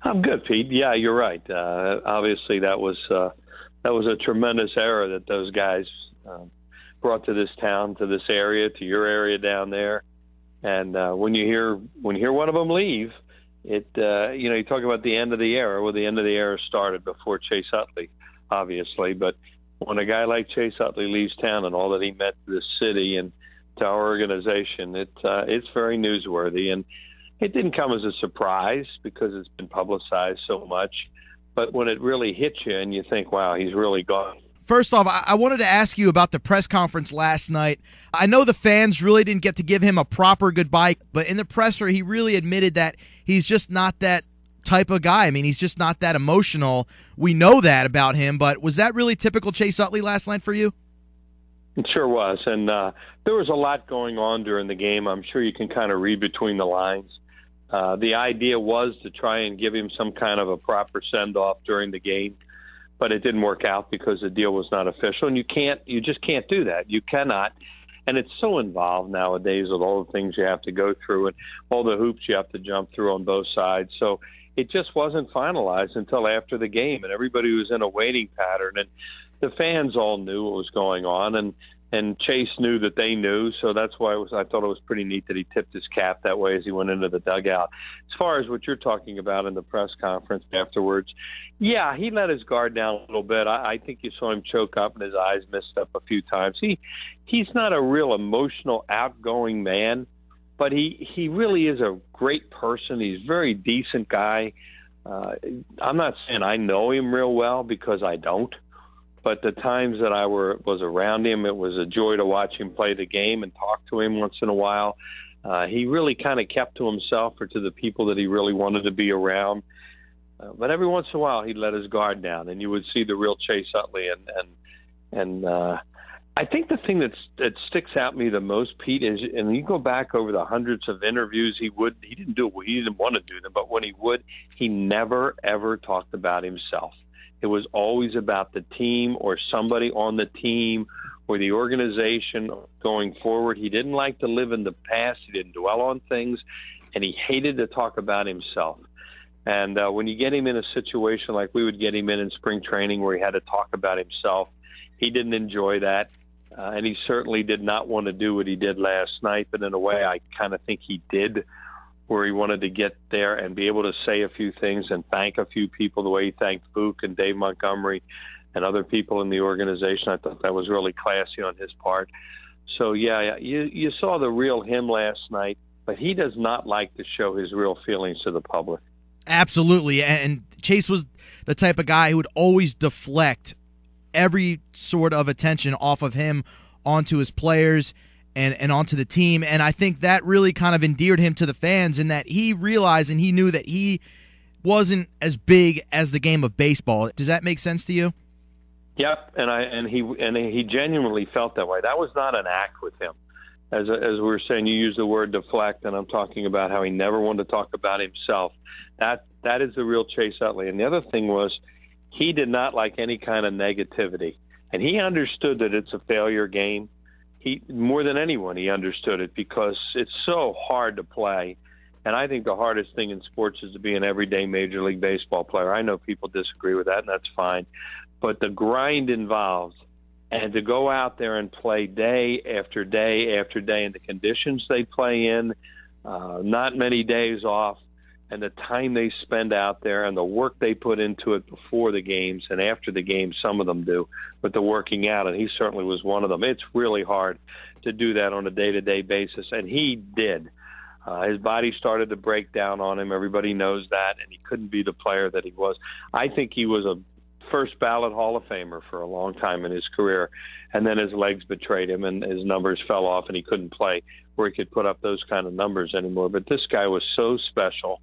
I'm good, Pete. Yeah, you're right. Obviously, that was a tremendous error that those guys brought to this town, to this area, to your area down there. And when you hear one of them leave, you talk about the end of the era. Well, the end of the era started before Chase Utley, obviously. But when a guy like Chase Utley leaves town and all that he meant to this city and to our organization, it's very newsworthy. And it didn't come as a surprise because it's been publicized so much. But when it really hits you and you think, wow, he's really gone. First off, I wanted to ask you about the press conference last night. I know the fans really didn't get to give him a proper goodbye, but in the presser, he really admitted that he's just not that type of guy. I mean, he's just not that emotional. We know that about him, but was that really typical Chase Utley last night for you? It sure was, and there was a lot going on during the game. I'm sure you can kind of read between the lines. The idea was to try and give him some kind of a proper send-off during the game, but it didn't work out because the deal was not official, and you just can't do that. You cannot, and it's so involved nowadays with all the things you have to go through and all the hoops you have to jump through on both sides. So it just wasn't finalized until after the game, and everybody was in a waiting pattern, and the fans all knew what was going on, and Chase knew that they knew, so that's why I thought it was pretty neat that he tipped his cap that way as he went into the dugout. As far as what you're talking about in the press conference afterwards, yeah, he let his guard down a little bit. I think you saw him choke up and his eyes missed up a few times. He's not a real emotional, outgoing man, but he really is a great person. He's a very decent guy. I'm not saying I know him real well because I don't. But the times that I was around him, it was a joy to watch him play the game and talk to him once in a while. He really kind of kept to himself or to the people that he really wanted to be around. But every once in a while, he'd let his guard down, and you would see the real Chase Utley. And I think the thing that sticks out me the most, Pete, is, and you go back over the hundreds of interviews he didn't want to do them, but when he would, he never, ever talked about himself. It was always about the team or somebody on the team or the organization going forward. He didn't like to live in the past. He didn't dwell on things, and he hated to talk about himself. And when you get him in a situation like we would get him in spring training where he had to talk about himself, he didn't enjoy that, and he certainly did not want to do what he did last night. But in a way, I kind of think he did, where he wanted to get there and be able to say a few things and thank a few people the way he thanked Book and Dave Montgomery and other people in the organization. I thought that was really classy on his part. So, yeah, you saw the real him last night, but he does not like to show his real feelings to the public. Absolutely, and Chase was the type of guy who would always deflect every sort of attention off of him onto his players and onto the team. And I think that really kind of endeared him to the fans in that he realized and he knew that he wasn't as big as the game of baseball. Does that make sense to you? Yep, and he genuinely felt that way. That was not an act with him. As we were saying, you use the word deflect, and I'm talking about how he never wanted to talk about himself. That is the real Chase Utley. And the other thing was he did not like any kind of negativity. And he understood that it's a failure game. He, more than anyone, he understood it because it's so hard to play. And I think the hardest thing in sports is to be an everyday Major League Baseball player. I know people disagree with that, and that's fine. But the grind involved, and to go out there and play day after day after day in the conditions they play in, not many days off, and the time they spend out there and the work they put into it before the games and after the games, some of them do, but the working out, and he certainly was one of them. It's really hard to do that on a day-to-day basis, and he did. His body started to break down on him. Everybody knows that, and he couldn't be the player that he was. I think he was a first ballot Hall of Famer for a long time in his career, and then his legs betrayed him and his numbers fell off and he couldn't play where he could put up those kind of numbers anymore. But this guy was so special,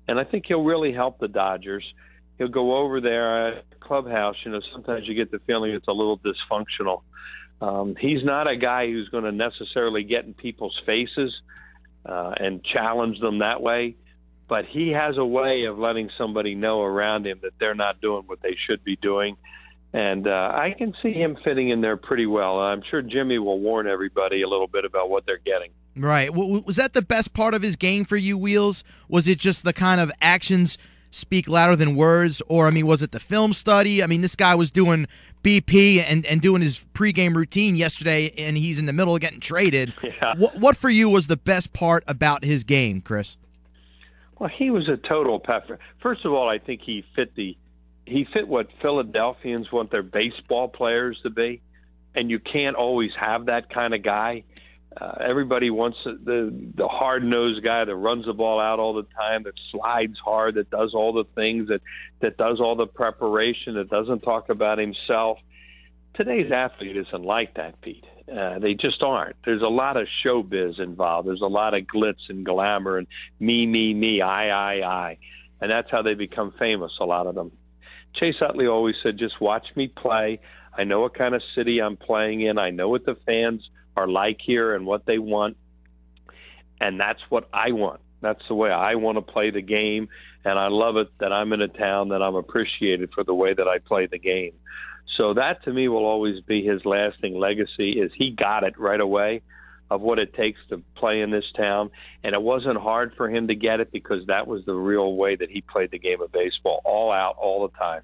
and I think he'll really help the Dodgers. He'll go over there at the clubhouse. You know, sometimes you get the feeling it's a little dysfunctional. He's not a guy who's going to necessarily get in people's faces and challenge them that way. But he has a way of letting somebody know around him that they're not doing what they should be doing. And I can see him fitting in there pretty well. I'm sure Jimmy will warn everybody a little bit about what they're getting. Right. Was that the best part of his game for you, Wheels? Was it just the kind of actions speak louder than words? Or, I mean, was it the film study? I mean, this guy was doing BP and doing his pregame routine yesterday, and he's in the middle of getting traded. Yeah. What for you was the best part about his game, Chris? Well, he was a total pepper. First of all, I think he fit what Philadelphians want their baseball players to be, and you can't always have that kind of guy. Everybody wants the hard-nosed guy that runs the ball out all the time, that slides hard, that does all the things, that does all the preparation, that doesn't talk about himself. Today's athlete isn't like that, Pete. They just aren't. There's a lot of showbiz involved. There's a lot of glitz and glamour and me, I. And that's how they become famous, a lot of them. Chase Utley always said, just watch me play. I know what kind of city I'm playing in. I know what the fans are like here and what they want. And that's what I want. That's the way I want to play the game. And I love it that I'm in a town that I'm appreciated for the way that I play the game. So that, to me, will always be his lasting legacy, is he got it right away of what it takes to play in this town. And it wasn't hard for him to get it because that was the real way that he played the game of baseball, all out, all the time.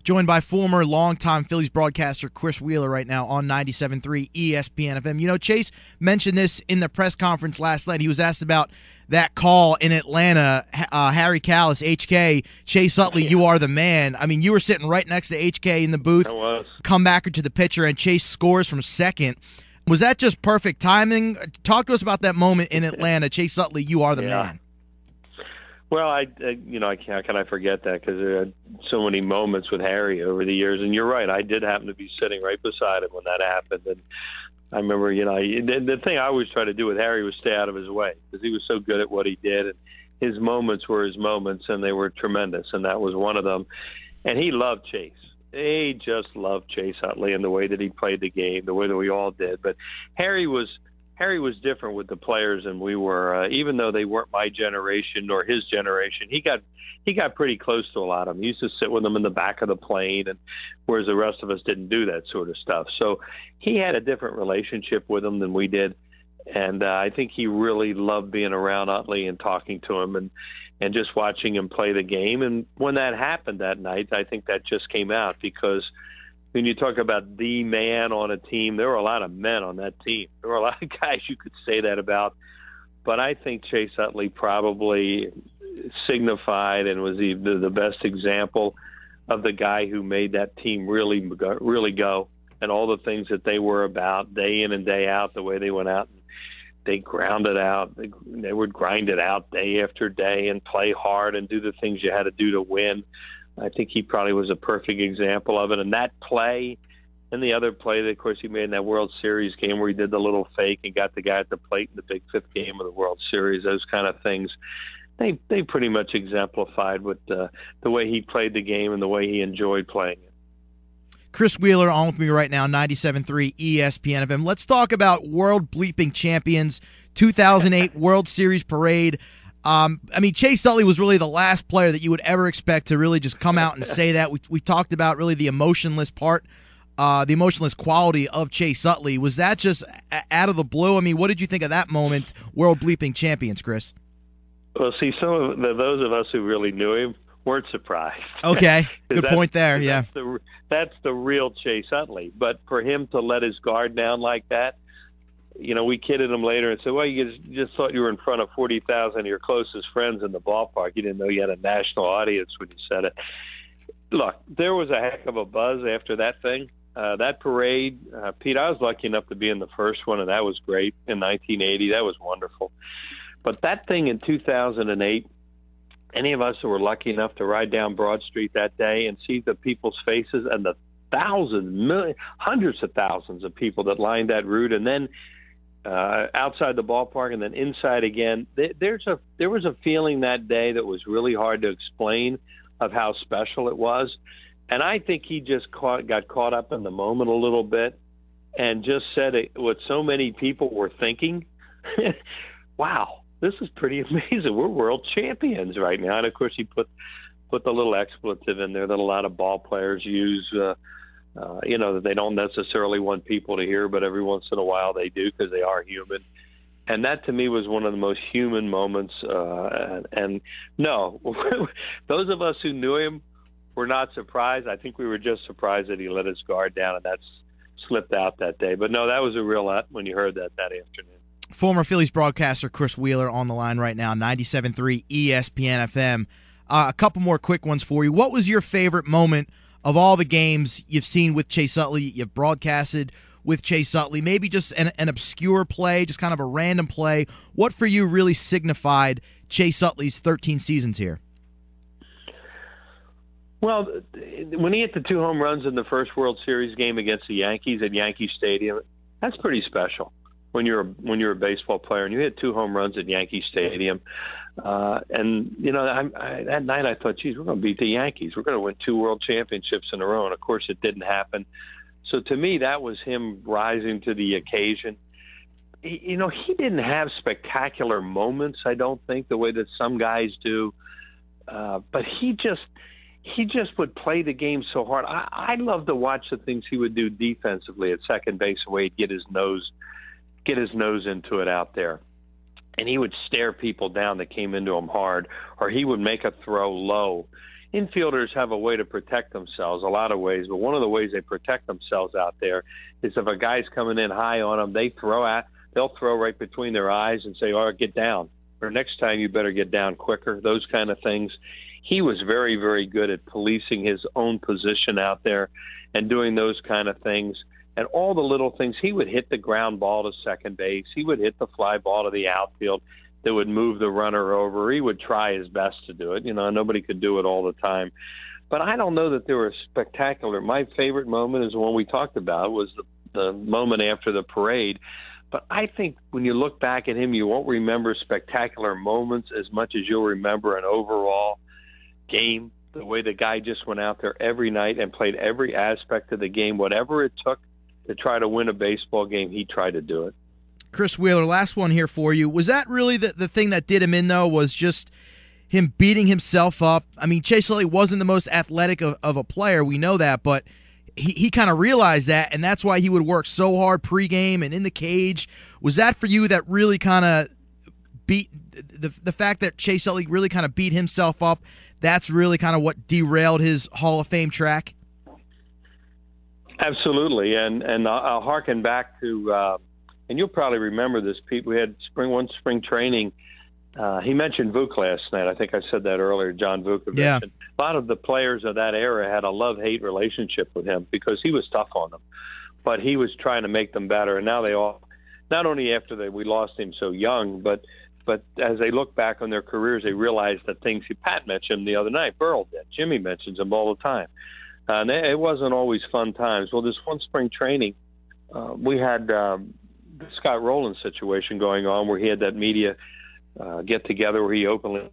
Joined by former longtime Phillies broadcaster Chris Wheeler right now on 97.3 ESPN FM. You know, Chase mentioned this in the press conference last night. He was asked about that call in Atlanta, Harry Callis, HK, Chase Utley, you are the man. I mean, you were sitting right next to HK in the booth. I was. Come back to the pitcher, and Chase scores from second. Was that just perfect timing? Talk to us about that moment in Atlanta. Chase Utley, you are the man. Well, how can I forget that? Because there are so many moments with Harry over the years. And you're right, I did happen to be sitting right beside him when that happened. And I remember, the thing I always try to do with Harry was stay out of his way because he was so good at what he did. And his moments were his moments, and they were tremendous. And that was one of them. And he loved Chase. He just loved Chase Utley and the way that he played the game, the way that we all did. But Harry was different with the players than we were. Even though they weren't my generation or his generation, he got pretty close to a lot of them. He used to sit with them in the back of the plane, and whereas the rest of us didn't do that sort of stuff. So he had a different relationship with them than we did, and I think he really loved being around Utley and talking to him and just watching him play the game. And when that happened that night, I think that just came out because when you talk about the man on a team, there were a lot of men on that team. There were a lot of guys you could say that about. But I think Chase Utley probably signified and was the best example of the guy who made that team really go, and all the things that they were about day in and day out, the way they went out and they ground it out. They would grind it out day after day and play hard and do the things you had to do to win. I think he probably was a perfect example of it. And that play and the other play that, of course, he made in that World Series game where he did the little fake and got the guy at the plate in the big fifth game of the World Series, those kind of things, they pretty much exemplified with the way he played the game and the way he enjoyed playing it. Chris Wheeler on with me right now, 97.3 ESPN FM. Let's talk about World Bleeping Champions 2008 World Series Parade. Chase Utley was really the last player that you would ever expect to really just come out and say that. We talked about really the emotionless part, the emotionless quality of Chase Utley. Was that just out of the blue? I mean, what did you think of that moment, World Bleeping Champions, Chris? Well, see, those of us who really knew him weren't surprised. Okay, good point there, yeah. That's the real Chase Utley. But for him to let his guard down like that, we kidded him later and said, well, you just thought you were in front of 40,000 of your closest friends in the ballpark. You didn't know you had a national audience when you said it. Look, there was a heck of a buzz after that thing. That parade, Pete, I was lucky enough to be in the first one, and that was great in 1980. That was wonderful. But that thing in 2008, any of us who were lucky enough to ride down Broad Street that day and see the people's faces and the hundreds of thousands of people that lined that route, and then outside the ballpark and then inside again, there was a feeling that day that was really hard to explain of how special it was. And I think he just got caught up in the moment a little bit and just said what so many people were thinking. Wow, this is pretty amazing. We're world champions right now. And, of course, he put the little expletive in there that a lot of ball players use, that they don't necessarily want people to hear, but every once in a while they do because they are human. And that, to me, was one of the most human moments. And no, those of us who knew him were not surprised. I think we were just surprised that he let his guard down, and that's slipped out that day. But no, that was a real when you heard that afternoon. Former Phillies broadcaster Chris Wheeler on the line right now, 97.3 ESPN FM. A couple more quick ones for you. What was your favorite moment of all the games you've seen with Chase Utley? You've broadcasted with Chase Utley, maybe just an obscure play, just kind of a random play. What for you really signified Chase Utley's 13 seasons here? Well, when he hit the 2 home runs in the first World Series game against the Yankees at Yankee Stadium, that's pretty special when you're a baseball player and you hit 2 home runs at Yankee Stadium. And, you know, that night I thought, geez, we're going to beat the Yankees. We're going to win 2 world championships in a row. And, of course, it didn't happen. So to me, that was him rising to the occasion. He didn't have spectacular moments, I don't think, the way that some guys do. But he just would play the game so hard. I love to watch the things he would do defensively at second base, the way he'd get his nose into it out there. And he would stare people down that came into him hard, or he would make a throw low. Infielders have a way to protect themselves, a lot of ways, but one of the ways they protect themselves out there is if a guy's coming in high on them, they'll throw right between their eyes and say, all right, get down. Or next time you better get down quicker, those kind of things. He was very, very good at policing his own position out there and doing those kind of things. And all the little things, he would hit the ground ball to second base. He would hit the fly ball to the outfield that would move the runner over. He would try his best to do it. You know, nobody could do it all the time. But I don't know that they were spectacular. My favorite moment is the one we talked about, was the moment after the parade. But I think when you look back at him, you won't remember spectacular moments as much as you'll remember an overall game, the way the guy just went out there every night and played every aspect of the game. Whatever it took to try to win a baseball game, he tried to do it. Chris Wheeler, last one here for you. Was that really the thing that did him in, though, was just him beating himself up? I mean, Chase Utley wasn't the most athletic of a player. We know that, but he kind of realized that, and that's why he would work so hard pregame and in the cage. Was that for you that really kind of beat the fact that Chase Utley really kind of beat himself up? That's really kind of what derailed his Hall of Fame track? Absolutely, and I'll harken back to and you'll probably remember this, Pete. We had spring training. He mentioned Vuk last night. I think I said that earlier. John Vuk. Yeah. A lot of the players of that era had a love-hate relationship with him because he was tough on them, but he was trying to make them better. And now they all, not only after we lost him so young, but as they look back on their careers, they realize the things Pat mentioned the other night. Burl did. Jimmy mentions them all the time. And it wasn't always fun times. Well, this one spring training, we had the Scott Rowland situation going on where he had that media get-together where he openly.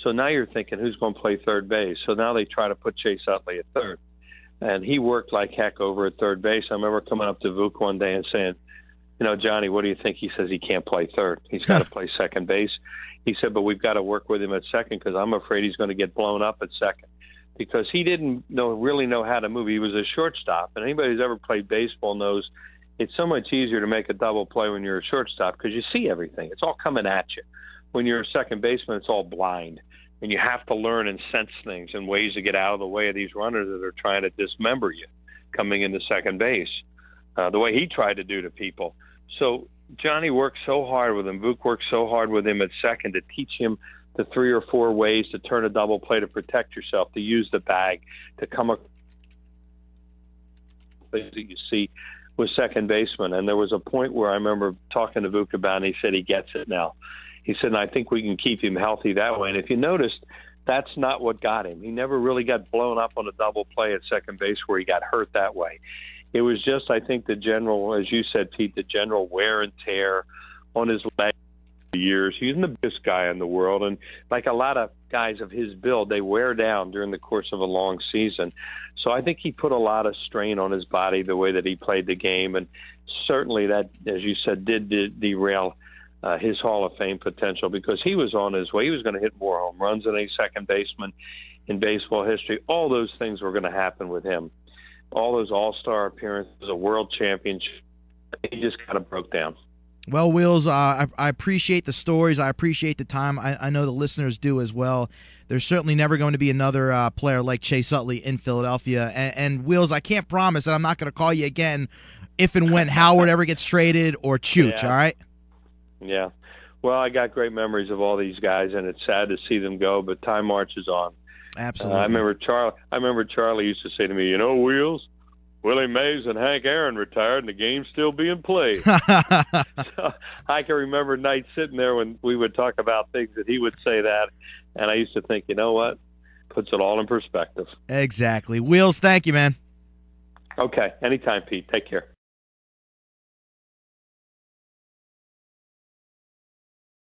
So now you're thinking, who's going to play third base? So now they try to put Chase Utley at third. And he worked like heck over at third base. I remember coming up to Vuk one day and saying, you know, Johnny, what do you think? He says he can't play third. He's got to play second base. He said, but we've got to work with him at second because I'm afraid he's going to get blown up at second. Because he didn't really know how to move. He was a shortstop, and anybody who's ever played baseball knows it's so much easier to make a double play when you're a shortstop because you see everything. It's all coming at you. When you're a second baseman, it's all blind, and you have to learn and sense things and ways to get out of the way of these runners that are trying to dismember you coming into second base, the way he tried to do to people. So Johnny worked so hard with him. Vuk worked so hard with him at second to teach him the 3 or 4 ways to turn a double play to protect yourself, to use the bag, to come up things that you see with second baseman. And there was a point where I remember talking to Vuk about it, and he said he gets it now. He said, and I think we can keep him healthy that way. And if you noticed, that's not what got him. He never really got blown up on a double play at second base where he got hurt that way. It was just, I think, the general, as you said, Pete, the general wear and tear on his leg. Years. He's the biggest guy in the world, and like a lot of guys of his build, they wear down during the course of a long season. So I think he put a lot of strain on his body the way that he played the game, and certainly that, as you said, did derail his Hall of Fame potential because he was on his way. He was going to hit more home runs than a second baseman in baseball history. All those things were going to happen with him. All those all-star appearances, a world championship, he just kind of broke down. Well, Wheels, I appreciate the stories. I appreciate the time. I know the listeners do as well. There's certainly never going to be another player like Chase Utley in Philadelphia. And Wheels, I can't promise that I'm not going to call you again if and when Howard ever gets traded or Chooch, Yeah. all right? Yeah. Well, I got great memories of all these guys, and it's sad to see them go, but time marches on. Absolutely. I remember Charlie used to say to me, you know, Wheels, Willie Mays and Hank Aaron retired, and the game's still being played. So I can remember nights sitting there when we would talk about things that he would say that, and I used to think, you know what? Puts it all in perspective. Exactly. Wheels, thank you, man. Okay. Anytime, Pete. Take care.